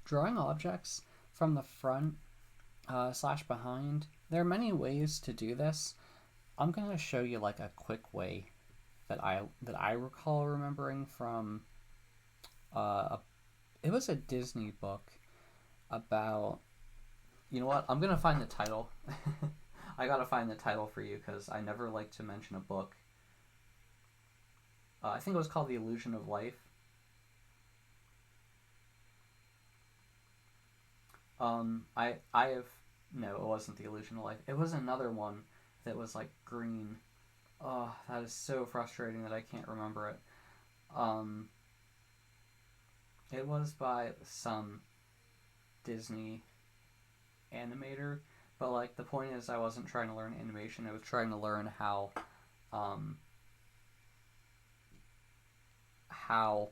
drawing objects from the front slash behind, there are many ways to do this. I'm going to show you like a quick way that I recall remembering from it was a Disney book about, you know what, I'm going to find the title. I got to find the title for you because I never like to mention a book. I think it was called The Illusion of Life. I have no, it wasn't The Illusion of Life. It was another one that was like green. Oh, that is so frustrating that I can't remember it. Um, it was by some Disney animator, but like the point is, I wasn't trying to learn animation. I was trying to learn um, how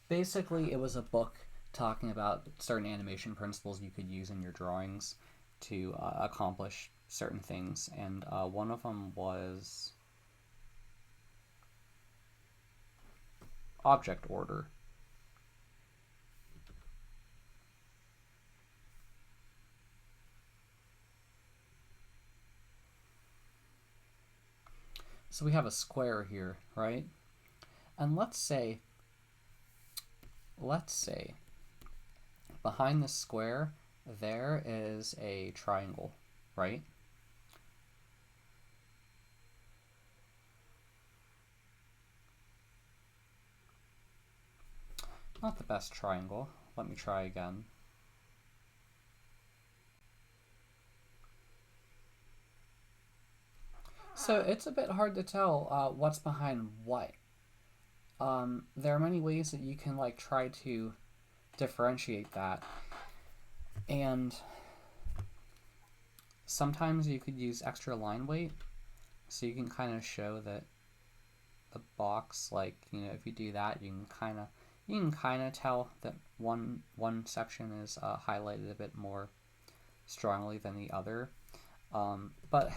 basically it was a book talking about certain animation principles you could use in your drawings to accomplish certain things, and one of them was object order. So we have a square here, right? And let's say behind the square there is a triangle, right? Not the best triangle. Let me try again. So it's a bit hard to tell what's behind what. There are many ways that you can like try to differentiate that, and sometimes you could use extra line weight, so you can kind of show that the box, like, you know, if you do that, you can kind of tell that one section is highlighted a bit more strongly than the other. But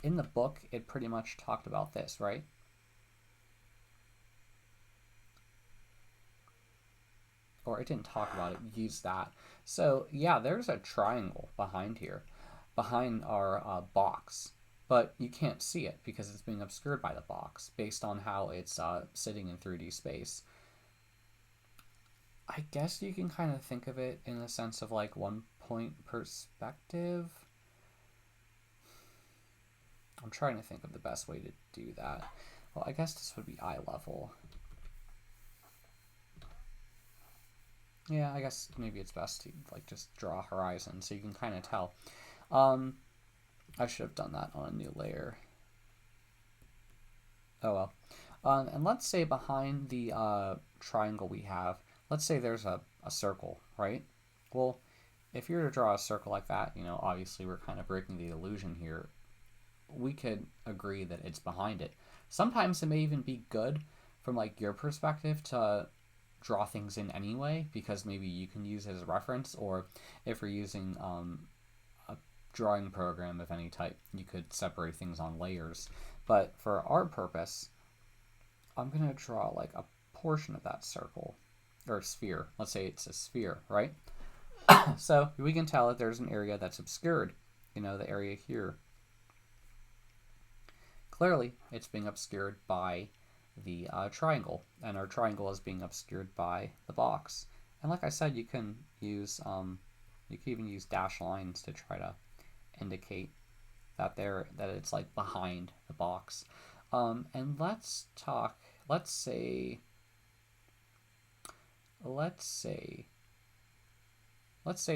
in the book, it pretty much talked about this, right? Or it didn't talk about it, used that. So yeah, there's a triangle behind here, behind our box, but you can't see it because it's being obscured by the box based on how it's sitting in 3D space. I guess you can kind of think of it in the sense of like one point perspective. I'm trying to think of the best way to do that. Well, I guess this would be eye level. Yeah, I guess maybe it's best to like just draw a horizon so you can kind of tell. Um, I should have done that on a new layer. Oh well. And let's say behind the triangle we have, let's say there's a circle, right? Well, if you were to draw a circle like that, you know, obviously we're kind of breaking the illusion here. We could agree that it's behind it. Sometimes it may even be good from like your perspective to draw things in anyway, because maybe you can use it as a reference, or if you're using a drawing program of any type, you could separate things on layers. But for our purpose, I'm going to draw like a portion of that circle or sphere. Let's say it's a sphere, right? So we can tell that there's an area that's obscured, you know, the area here. Clearly, it's being obscured by the triangle, and our triangle is being obscured by the box. And like I said, you can even use dash lines to try to indicate that it's like behind the box. And let's say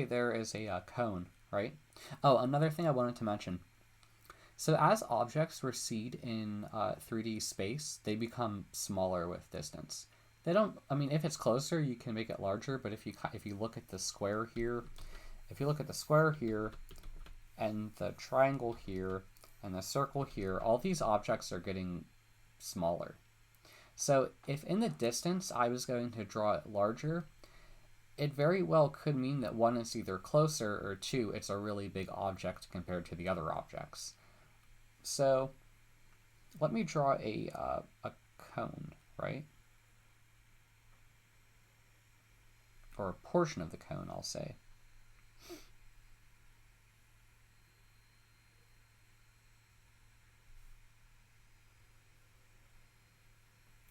there is a cone, right? Oh, another thing I wanted to mention. So as objects recede in 3D space, they become smaller with distance. They don't. I mean, if it's closer, you can make it larger. But if you look at the square here, and the triangle here, and the circle here, all these objects are getting smaller. So if in the distance I was going to draw it larger, it very well could mean that one is either closer, or two, it's a really big object compared to the other objects. So let me draw a cone, right? or a portion of the cone, I'll say.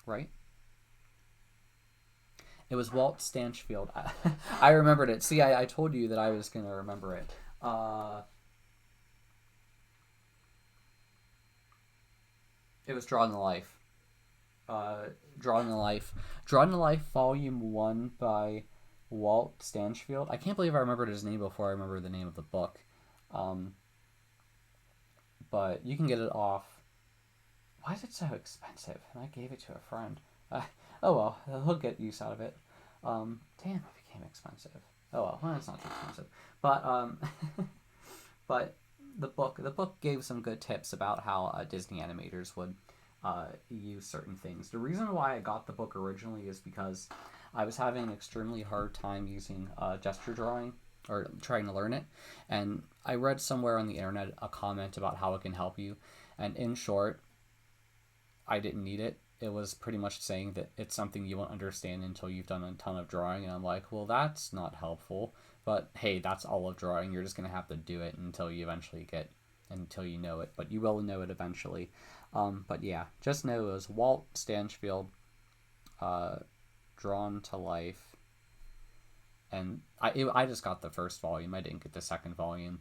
Right? It was Walt Stanchfield. I remembered it. See, I told you that I was going to remember it. It was Drawn to Life. Drawn to Life. Drawn to Life, Volume 1 by Walt Stanchfield. I can't believe I remembered his name before I remember the name of the book. But you can get it off. Why is it so expensive? And I gave it to a friend. Oh well, he'll get use out of it. Damn, it became expensive. Oh well, it's not too expensive. But but the book gave some good tips about how Disney animators would use certain things. The reason why I got the book originally is because I was having an extremely hard time using gesture drawing or trying to learn it, and I read somewhere on the internet a comment about how it can help you, and in short, I didn't need it. It was pretty much saying that it's something you won't understand until you've done a ton of drawing, and I'm like, well, that's not helpful. But hey, that's all of drawing. You're just gonna have to do it until you eventually until you know it. But you will know it eventually. But yeah, just know it was Walt Stanchfield, Drawn to Life, and I just got the first volume. I didn't get the second volume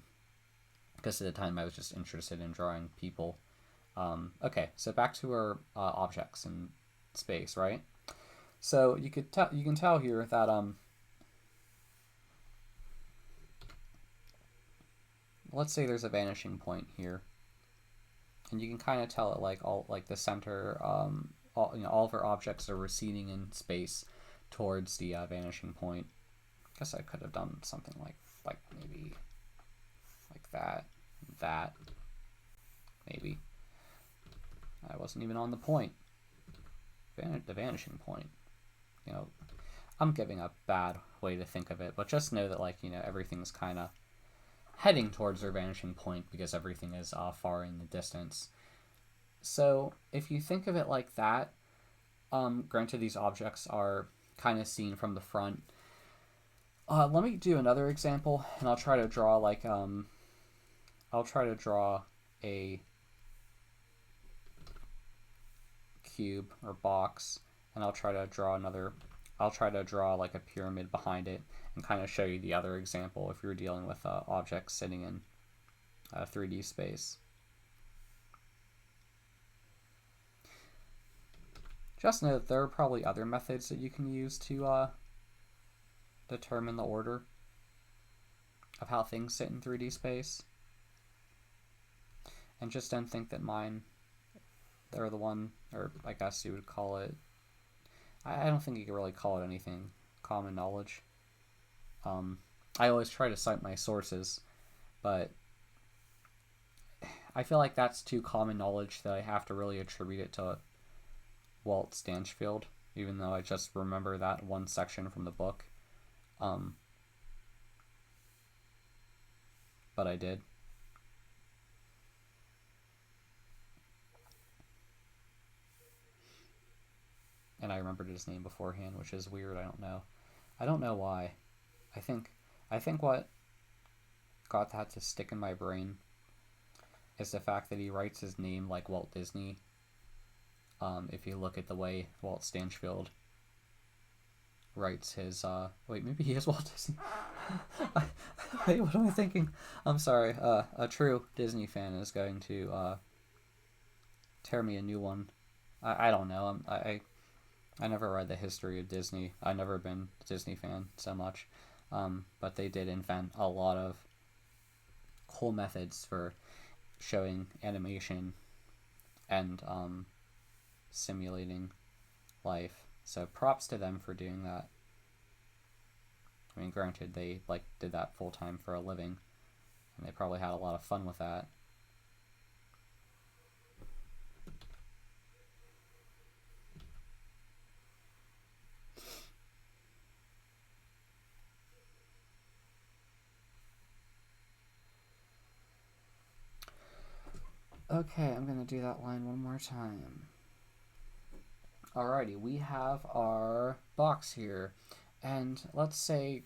because at the time I was just interested in drawing people. Okay, so back to our objects in space, right? So you can tell here that let's say there's a vanishing point here, and you can kind of tell it like the center. All of our objects are receding in space towards the vanishing point. I guess I could have done something like maybe like that maybe. I wasn't even on the point. The vanishing point. You know, I'm giving a bad way to think of it, but just know that everything's kind of heading towards their vanishing point because everything is far in the distance. So if you think of it like that, granted these objects are kind of seen from the front. Let me do another example, and I'll try to draw a cube or box, and I'll try to draw like a pyramid behind it and kind of show you the other example if you're dealing with objects sitting in 3D space. Just know that there are probably other methods that you can use to determine the order of how things sit in 3D space. And just don't think that mine are the one, or I guess you would call it, I don't think you could really call it anything common knowledge. I always try to cite my sources, but I feel like that's too common knowledge that I have to really attribute it to Walt Stanchfield, even though I just remember that one section from the book. But I did. And I remembered his name beforehand, which is weird. I don't know why. I think what got that to stick in my brain is the fact that he writes his name like Walt Disney. If you look at the way Walt Stanchfield writes his wait, maybe he is Walt Disney. Wait, what am I thinking? I'm sorry. A true Disney fan is going to tear me a new one. I don't know. I never read the history of Disney. I've never been a Disney fan so much. But they did invent a lot of cool methods for showing animation and simulating life. So props to them for doing that. I mean, granted, they did that full time for a living, and they probably had a lot of fun with that. Okay, I'm gonna do that line one more time. Alrighty, we have our box here, And let's say,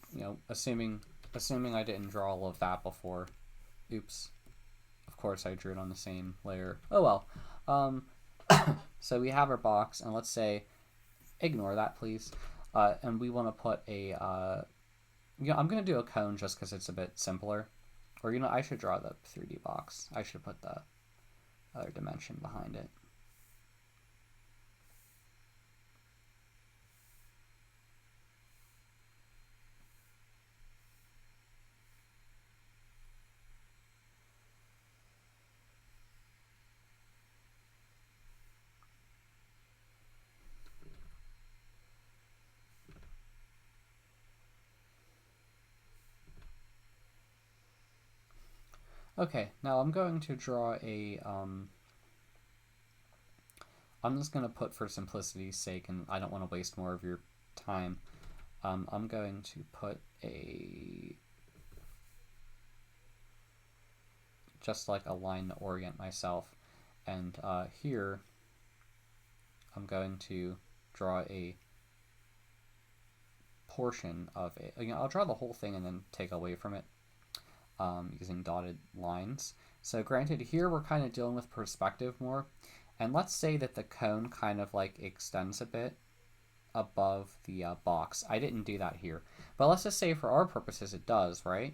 assuming I didn't draw all of that before. Oops. Of course I drew it on the same layer. Oh well. So we have our box, and let's say, ignore that please. And we want to put a, I'm going to do a cone just because it's a bit simpler. Or, I should draw the 3D box. I should put the other dimension behind it. Okay, now I'm going to draw a, I'm just going to put, for simplicity's sake, and I don't want to waste more of your time, I'm going to put just like a line to orient myself, and here I'm going to draw a portion of it. I'll draw the whole thing and then take away from it using dotted lines. So granted, here we're kind of dealing with perspective more, and let's say that the cone kind of like extends a bit above the box. I didn't do that here, but let's just say for our purposes it does, right?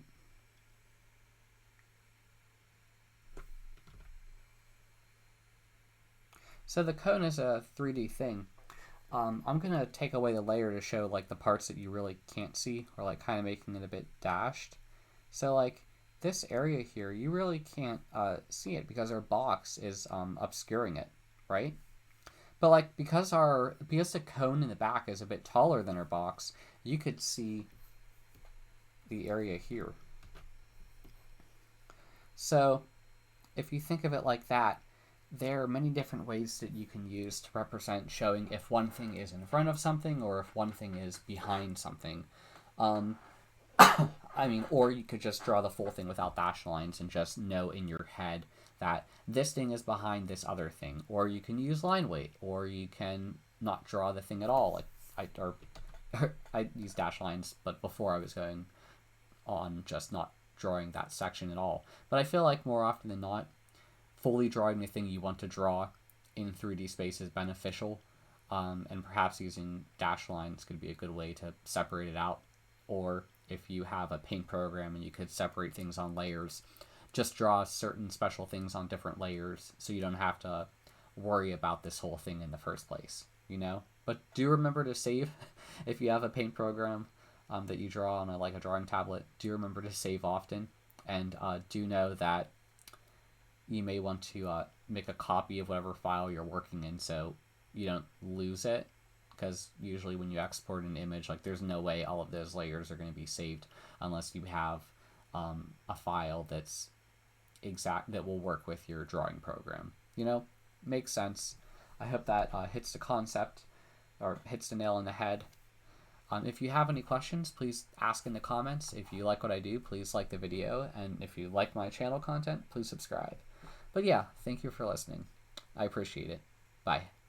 So the cone is a 3D thing. I'm going to take away the layer to show like the parts that you really can't see, or like kind of making it a bit dashed. So like this area here, you really can't see it because our box is obscuring it, right? But like because the cone in the back is a bit taller than our box, you could see the area here. So if you think of it like that, there are many different ways that you can use to represent showing if one thing is in front of something or if one thing is behind something. I mean, or you could just draw the full thing without dashed lines and just know in your head that this thing is behind this other thing. Or you can use line weight, or you can not draw the thing at all. Like I use dash lines, but before I was going on just not drawing that section at all. But I feel like more often than not, fully drawing the thing you want to draw in 3D space is beneficial, and perhaps using dash lines could be a good way to separate it out. Or if you have a paint program and you could separate things on layers, just draw certain special things on different layers so you don't have to worry about this whole thing in the first place, But do remember to save if you have a paint program that you draw on a drawing tablet. Do remember to save often, and do know that you may want to make a copy of whatever file you're working in so you don't lose it, because usually when you export an image, like there's no way all of those layers are going to be saved unless you have a file that's that will work with your drawing program. Makes sense. I hope that hits the concept or hits the nail on the head. If you have any questions, please ask in the comments. If you like what I do, please like the video, and if you like my channel content, please subscribe. But yeah, thank you for listening. I appreciate it. Bye.